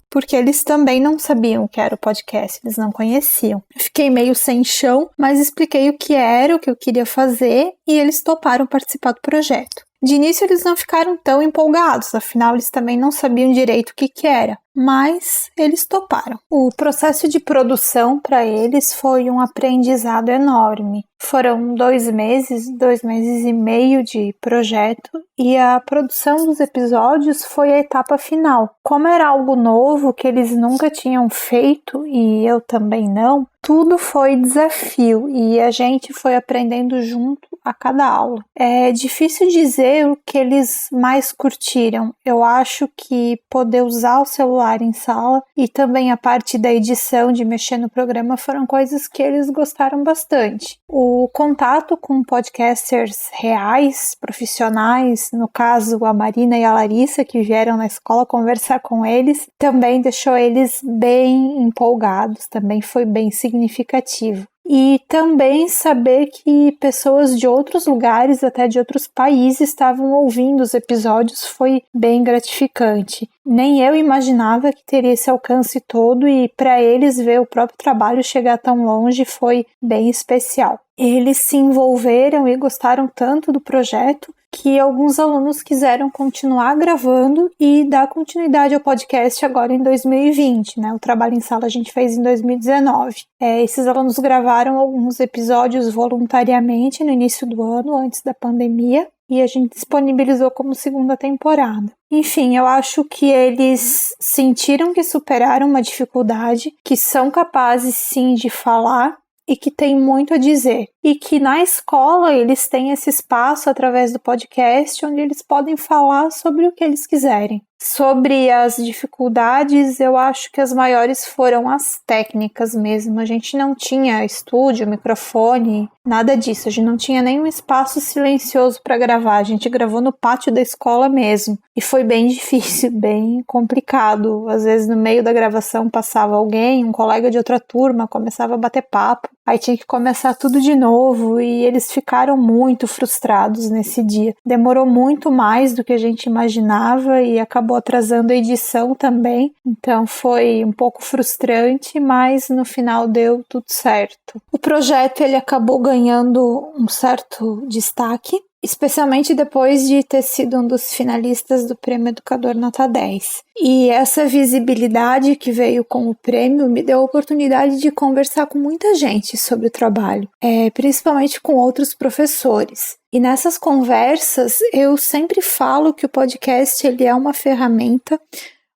Speaker 5: porque eles também não sabiam o que era o podcast, eles não conheciam. Eu fiquei meio sem chão, mas expliquei o que era, o que eu queria fazer e eles toparam participar do projeto. De início eles não ficaram tão empolgados, afinal eles também não sabiam direito o que era, mas eles toparam. O processo de produção para eles foi um aprendizado enorme. Foram 2 meses e meio de projeto e a produção dos episódios foi a etapa final. Como era algo novo que eles nunca tinham feito e eu também não, tudo foi desafio e a gente foi aprendendo junto a cada aula. É difícil dizer o que eles mais curtiram. Eu acho que poder usar o celular em sala e também a parte da edição, de mexer no programa, foram coisas que eles gostaram bastante. O contato com podcasters reais, profissionais, no caso a Marina e a Larissa, que vieram na escola conversar com eles, também deixou eles bem empolgados, também foi bem significativo. E também saber que pessoas de outros lugares, até de outros países, estavam ouvindo os episódios foi bem gratificante. Nem eu imaginava que teria esse alcance todo e para eles ver o próprio trabalho chegar tão longe foi bem especial. Eles se envolveram e gostaram tanto do projeto que alguns alunos quiseram continuar gravando e dar continuidade ao podcast agora em 2020, né? O trabalho em sala a gente fez em 2019. Esses alunos gravaram alguns episódios voluntariamente no início do ano, antes da pandemia, e a gente disponibilizou como segunda temporada. Enfim, eu acho que eles sentiram que superaram uma dificuldade, que são capazes sim de falar, e que tem muito a dizer. E que na escola eles têm esse espaço através do podcast onde eles podem falar sobre o que eles quiserem. Sobre as dificuldades, eu acho que as maiores foram as técnicas mesmo. A gente não tinha estúdio, microfone, nada disso. A gente não tinha nenhum espaço silencioso para gravar. A gente gravou no pátio da escola mesmo. E foi bem difícil, bem complicado. Às vezes no meio da gravação passava alguém, um colega de outra turma, começava a bater papo. Aí tinha que começar tudo de novo e eles ficaram muito frustrados nesse dia. Demorou muito mais do que a gente imaginava e acabou atrasando a edição também. Então foi um pouco frustrante, mas no final deu tudo certo. O projeto ele acabou ganhando um certo destaque, especialmente depois de ter sido um dos finalistas do Prêmio Educador Nota 10. E essa visibilidade que veio com o prêmio me deu a oportunidade de conversar com muita gente sobre o trabalho, principalmente com outros professores. E nessas conversas eu sempre falo que o podcast ele é uma ferramenta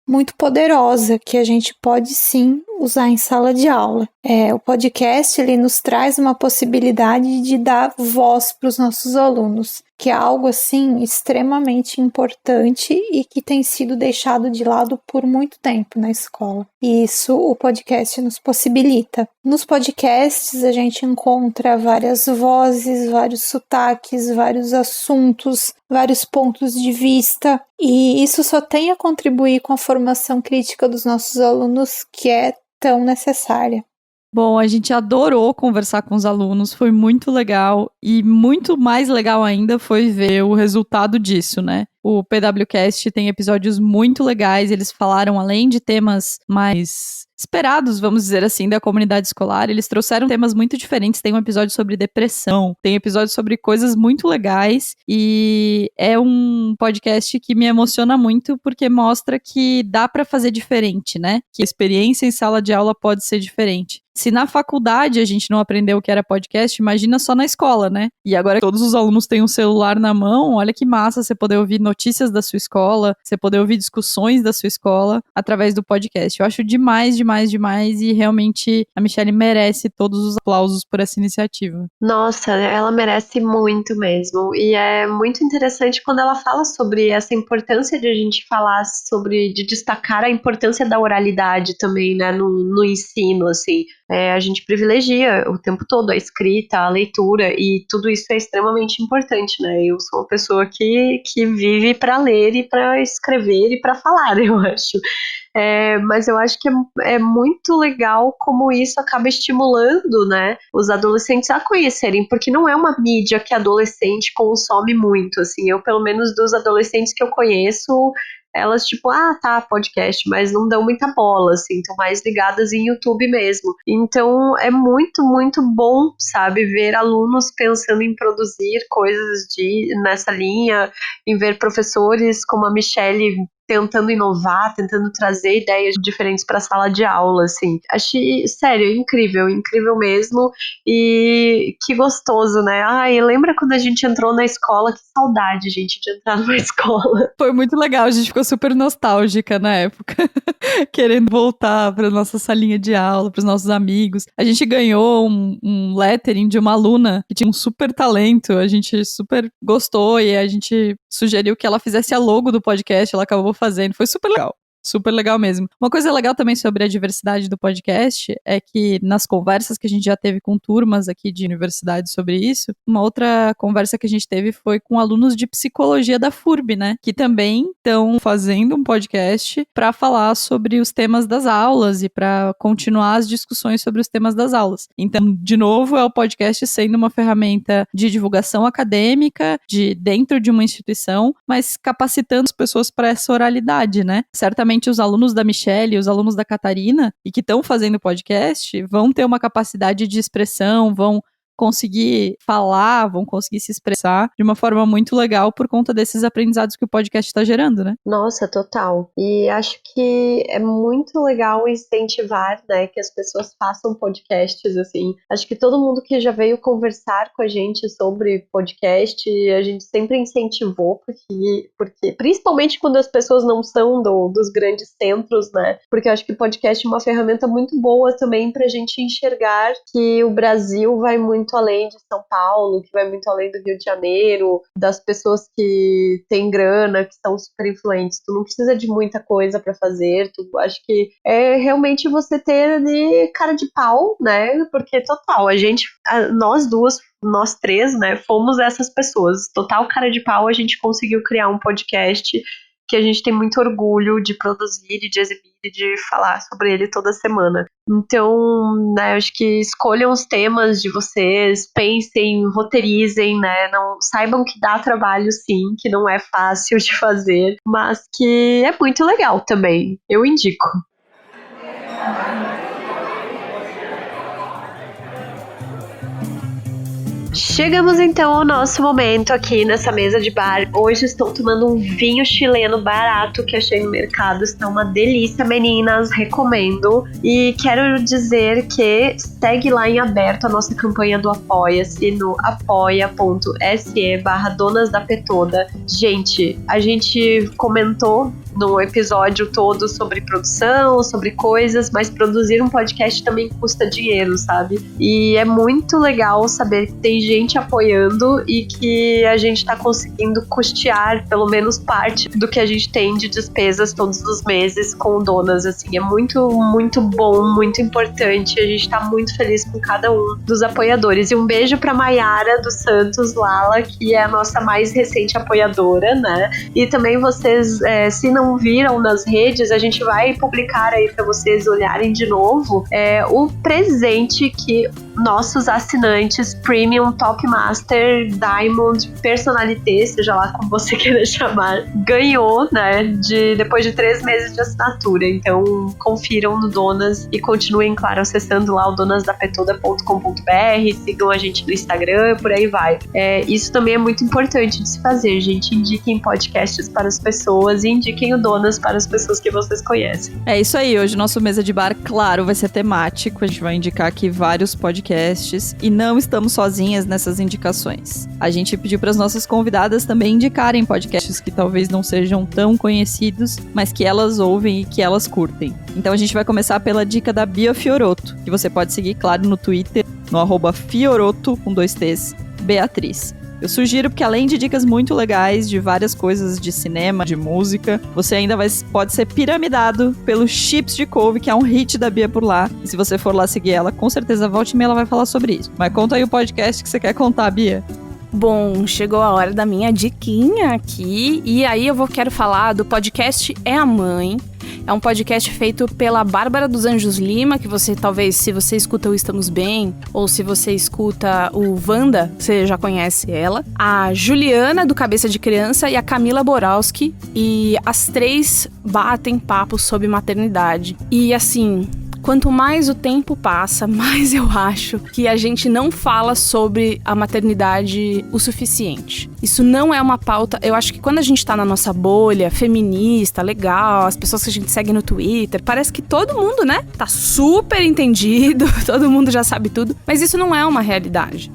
Speaker 5: muito poderosa que a gente pode sim usar em sala de aula. O podcast ele nos traz uma possibilidade de dar voz para os nossos alunos, que é algo assim extremamente importante e que tem sido deixado de lado por muito tempo na escola. E isso o podcast nos possibilita. Nos podcasts a gente encontra várias vozes, vários sotaques, vários assuntos, vários pontos de vista, e isso só tem a contribuir com a formação crítica dos nossos alunos, que é tão necessária.
Speaker 2: Bom, a gente adorou conversar com os alunos, foi muito legal e muito mais legal ainda foi ver o resultado disso, né? O PWCast tem episódios muito legais, eles falaram além de temas mais esperados, vamos dizer assim, da comunidade escolar, eles trouxeram temas muito diferentes, tem um episódio sobre depressão, tem episódio sobre coisas muito legais e é um podcast que me emociona muito porque mostra que dá para fazer diferente, né? Que a experiência em sala de aula pode ser diferente. Se na faculdade a gente não aprendeu o que era podcast, imagina só na escola, né? E agora todos os alunos têm um celular na mão, olha que massa você poder ouvir notícias da sua escola, você poder ouvir discussões da sua escola através do podcast. Eu acho demais e realmente a Michelle merece todos os aplausos por essa iniciativa.
Speaker 1: Nossa, ela merece muito mesmo. E é muito interessante quando ela fala sobre essa importância de a gente falar sobre, de destacar a importância da oralidade também, né, no ensino, assim. A gente privilegia o tempo todo a escrita, a leitura, e tudo isso é extremamente importante, né? Eu sou uma pessoa que vive para ler e para escrever e para falar, eu acho. Mas eu acho que é muito legal como isso acaba estimulando, né, os adolescentes a conhecerem, porque não é uma mídia que adolescente consome muito, assim, eu pelo menos dos adolescentes que eu conheço, elas tipo, tá, podcast, mas não dão muita bola, assim, estão mais ligadas em YouTube mesmo. Então é muito, muito bom, sabe, ver alunos pensando em produzir coisas nessa linha, em ver professores como a Michelle tentando inovar, tentando trazer ideias diferentes para a sala de aula, assim. Achei, sério, incrível mesmo, e que gostoso, né? Ai, lembra quando a gente entrou na escola? Que saudade, gente, de entrar numa escola.
Speaker 2: Foi muito legal, a gente ficou super nostálgica na época, querendo voltar para nossa salinha de aula, para os nossos amigos. A gente ganhou um lettering de uma aluna que tinha um super talento, a gente super gostou e a gente sugeriu que ela fizesse a logo do podcast, ela acabou fazendo, foi super legal. Super legal mesmo. Uma coisa legal também sobre a diversidade do podcast é que nas conversas que a gente já teve com turmas aqui de universidade sobre isso, uma outra conversa que a gente teve foi com alunos de psicologia da FURB, né? Que também estão fazendo um podcast para falar sobre os temas das aulas e para continuar as discussões sobre os temas das aulas. Então, de novo, é o podcast sendo uma ferramenta de divulgação acadêmica, dentro de uma instituição, mas capacitando as pessoas para essa oralidade, né? Certamente os alunos da Michelle e os alunos da Catarina e que estão fazendo podcast vão ter uma capacidade de expressão, vão conseguir falar, vão conseguir se expressar de uma forma muito legal por conta desses aprendizados que o podcast está gerando, né?
Speaker 1: Nossa, total. E acho que é muito legal incentivar, né, que as pessoas façam podcasts, assim. Acho que todo mundo que já veio conversar com a gente sobre podcast, a gente sempre incentivou, porque principalmente quando as pessoas não são dos grandes centros, né? Porque eu acho que podcast é uma ferramenta muito boa também pra gente enxergar que o Brasil vai muito além de São Paulo, que vai muito além do Rio de Janeiro, das pessoas que têm grana, que são super influentes. Tu não precisa de muita coisa pra fazer, acho que é realmente você ter ali cara de pau, né? Porque total, nós três, né, fomos essas pessoas. Total cara de pau, a gente conseguiu criar um podcast que a gente tem muito orgulho de produzir e de exibir e de falar sobre ele toda semana. Então, né, acho que escolham os temas de vocês, pensem, roteirizem, né, saibam que dá trabalho sim, que não é fácil de fazer, mas que é muito legal também, eu indico. Chegamos então ao nosso momento aqui nessa mesa de bar. Hoje estou tomando um vinho chileno barato que achei no mercado. Está uma delícia, meninas, recomendo. E quero dizer que segue lá em aberto a nossa campanha do Apoia-se no apoia.se/donasdapetoda. Gente, a gente comentou no episódio todo sobre produção, sobre coisas, mas produzir um podcast também custa dinheiro, sabe? E é muito legal saber que tem gente apoiando e que a gente tá conseguindo custear pelo menos parte do que a gente tem de despesas todos os meses com o Donas, assim, é muito, muito bom, muito importante, a gente tá muito feliz com cada um dos apoiadores. E um beijo pra Maiara dos Santos Lala, que é a nossa mais recente apoiadora, né? E também vocês, se não não viram nas redes, a gente vai publicar aí para vocês olharem de novo, o presente que nossos assinantes Premium, Top Master, Diamond, Personalité, seja lá como você queira chamar, ganhou, né, depois de 3 meses de assinatura. Então, confiram no Donas e continuem, claro, acessando lá o donasdapetoda.com.br, sigam a gente no Instagram, por aí vai. Isso também é muito importante de se fazer, gente. Indiquem podcasts para as pessoas e indiquem o Donas para as pessoas que vocês conhecem.
Speaker 2: É isso aí, hoje nosso Mesa de Bar, claro, vai ser temático, a gente vai indicar aqui vários podcasts e não estamos sozinhas nessas indicações. A gente pediu para as nossas convidadas também indicarem podcasts que talvez não sejam tão conhecidos, mas que elas ouvem e que elas curtem. Então a gente vai começar pela dica da Bia Fiorotto, que você pode seguir, claro, no Twitter, no @Fiorotto, com 2 T's, Beatriz. Eu sugiro porque além de dicas muito legais de várias coisas de cinema, de música, você ainda pode ser piramidado pelo Chips de Couve, que é um hit da Bia por lá. E se você for lá seguir ela, com certeza volte e meia ela vai falar sobre isso. Mas conta aí o podcast que você quer contar, Bia.
Speaker 3: Bom, chegou a hora da minha diquinha aqui. E aí quero falar do podcast É a Mãe. É um podcast feito pela Bárbara dos Anjos Lima, que você talvez, se você escuta o Estamos Bem, ou se você escuta o Wanda, você já conhece ela. A Juliana, do Cabeça de Criança, e a Camila Borowski. E as 3 batem papo sobre maternidade. E assim, quanto mais o tempo passa, mais eu acho que a gente não fala sobre a maternidade o suficiente. Isso não é uma pauta. Eu acho que quando a gente tá na nossa bolha feminista, legal, as pessoas que a gente segue no Twitter, parece que todo mundo, né, tá super entendido, todo mundo já sabe tudo, mas isso não é uma realidade.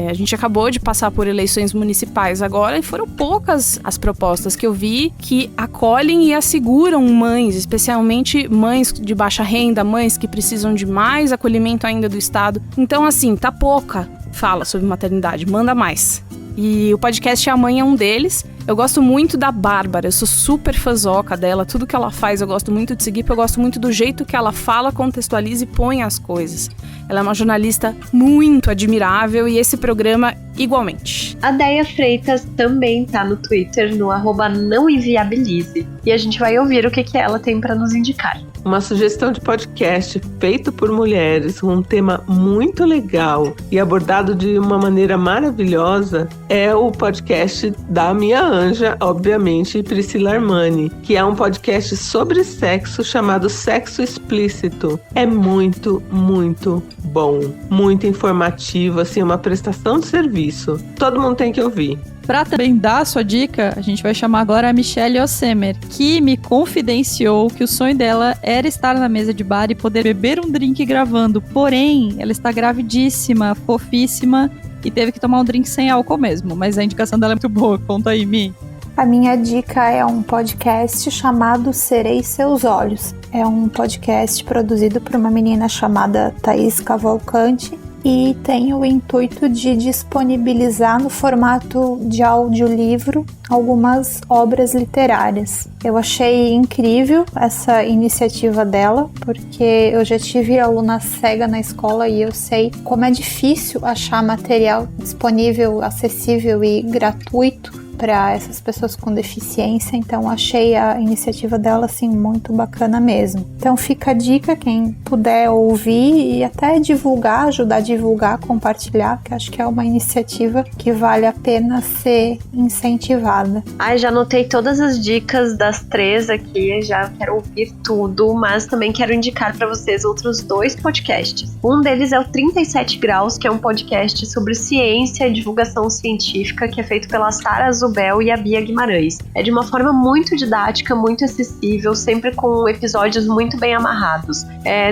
Speaker 3: A gente acabou de passar por eleições municipais agora e foram poucas as propostas que eu vi que acolhem e asseguram mães, especialmente mães de baixa renda, mães que precisam de mais acolhimento ainda do Estado. Então, assim, tá pouca fala sobre maternidade, manda mais. E o podcast A Mãe é um deles. Eu gosto muito da Bárbara, eu sou super fãzoca dela, tudo que ela faz eu gosto muito de seguir, porque eu gosto muito do jeito que ela fala, contextualiza e põe as coisas. Ela é uma jornalista muito admirável e esse programa igualmente.
Speaker 1: A Deia Freitas também tá no Twitter, no @nãoinviabilize. E a gente vai ouvir o que ela tem para nos indicar.
Speaker 4: Uma sugestão de podcast feito por mulheres, com um tema muito legal e abordado de uma maneira maravilhosa, é o podcast da minha anja, obviamente, Priscila Armani, que é um podcast sobre sexo chamado Sexo Explícito. É muito, muito bom, muito informativo, assim, uma prestação de serviço. Todo mundo tem que ouvir.
Speaker 2: Pra também dar a sua dica, a gente vai chamar agora a Michelle Ossemer, que me confidenciou que o sonho dela era estar na mesa de bar e poder beber um drink gravando. Porém, ela está gravidíssima, fofíssima e teve que tomar um drink sem álcool mesmo. Mas a indicação dela é muito boa. Conta aí, Mi.
Speaker 5: A minha dica é um podcast chamado Serei Seus Olhos. É um podcast produzido por uma menina chamada Thaís Cavalcante e tem o intuito de disponibilizar no formato de audiolivro algumas obras literárias. Eu achei incrível essa iniciativa dela, porque eu já tive aluna cega na escola e eu sei como é difícil achar material disponível, acessível e gratuito para essas pessoas com deficiência, então achei a iniciativa dela assim muito bacana mesmo. Então fica a dica, quem puder ouvir e até divulgar, ajudar a divulgar, compartilhar, que acho que é uma iniciativa que vale a pena ser incentivada.
Speaker 1: Já anotei todas as dicas das 3 aqui, já quero ouvir tudo, mas também quero indicar para vocês outros 2 podcasts. Um deles é o 37 Graus, que é um podcast sobre ciência e divulgação científica, que é feito pela Sara Zubel e a Bia Guimarães. É de uma forma muito didática, muito acessível, sempre com episódios muito bem amarrados.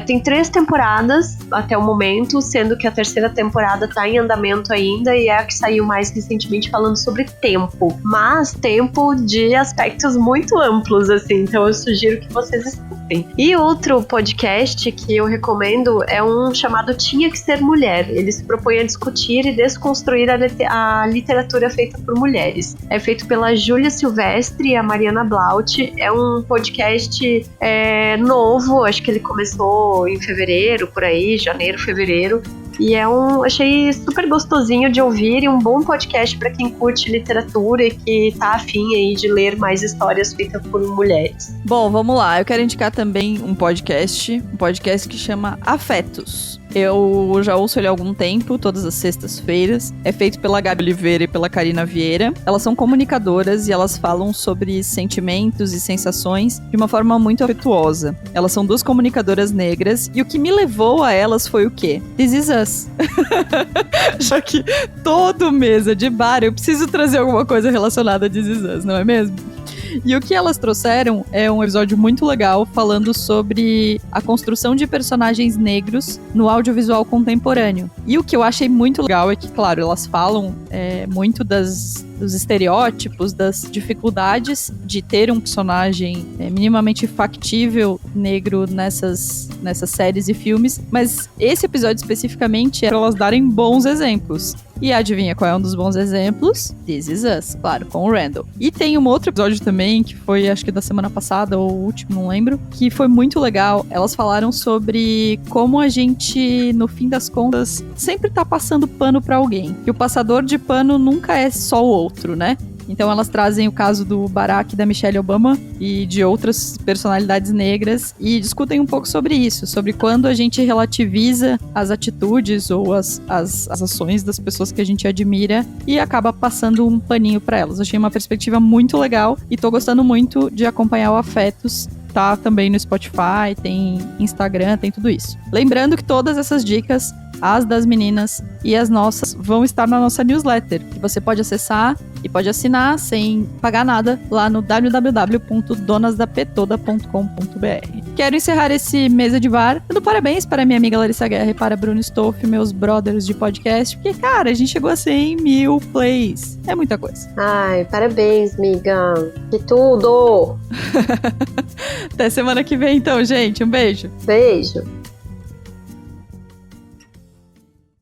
Speaker 1: Tem 3 temporadas até o momento, sendo que a 3ª temporada está em andamento ainda e é a que saiu mais recentemente falando sobre tempo. Mas tempo de aspectos muito amplos, assim, então eu sugiro que vocês escutem. E outro podcast que eu recomendo é um chamado Tinha que Ser Mulher. Ele se propõe a discutir e desconstruir a literatura feita por mulheres. É feito pela Júlia Silvestre e a Mariana Blaut. É um podcast novo, acho que ele começou em fevereiro, por aí, janeiro, fevereiro. E achei super gostosinho de ouvir e um bom podcast para quem curte literatura e que tá afim aí de ler mais histórias feitas por mulheres.
Speaker 2: Bom, vamos lá. Eu quero indicar também um podcast que chama Afetos. Eu já ouço ele há algum tempo, todas as sextas-feiras. É feito pela Gabi Oliveira e pela Karina Vieira. Elas são comunicadoras e elas falam sobre sentimentos e sensações de uma forma muito afetuosa. Elas são 2 comunicadoras negras e o que me levou a elas foi o quê? This Is Us. Já que todo mesa de bar eu preciso trazer alguma coisa relacionada a This Is Us, não é mesmo? E o que elas trouxeram é um episódio muito legal falando sobre a construção de personagens negros no audiovisual contemporâneo. E o que eu achei muito legal é que, claro, elas falam muito dos estereótipos, das dificuldades de ter um personagem minimamente factível negro nessas séries e filmes, mas esse episódio especificamente é para elas darem bons exemplos. E adivinha qual é um dos bons exemplos? This Is Us, claro, com o Randall. E tem um outro episódio também, que foi acho que da semana passada, ou o último, não lembro, que foi muito legal. Elas falaram sobre como a gente, no fim das contas, sempre tá passando pano pra alguém. Que o passador de pano nunca é só o outro, né? Então elas trazem o caso do Barack e da Michelle Obama e de outras personalidades negras e discutem um pouco sobre isso, sobre quando a gente relativiza as atitudes ou as ações das pessoas que a gente admira e acaba passando um paninho pra elas. Achei uma perspectiva muito legal e tô gostando muito de acompanhar o Afetos. Tá também no Spotify, tem Instagram, tem tudo isso. Lembrando que todas essas dicas, as das meninas e as nossas, vão estar na nossa newsletter, que você pode acessar e pode assinar sem pagar nada lá no www.donasdapetoda.com.br. Quero encerrar esse Mesa de Bar dando parabéns para minha amiga Larissa Guerra e para Bruno Stoff, meus brothers de podcast, porque, cara, a gente chegou a 100.000 plays. É muita coisa.
Speaker 1: Ai, parabéns, miga. Que tudo!
Speaker 2: Até semana que vem, então, gente. Um beijo.
Speaker 1: Beijo.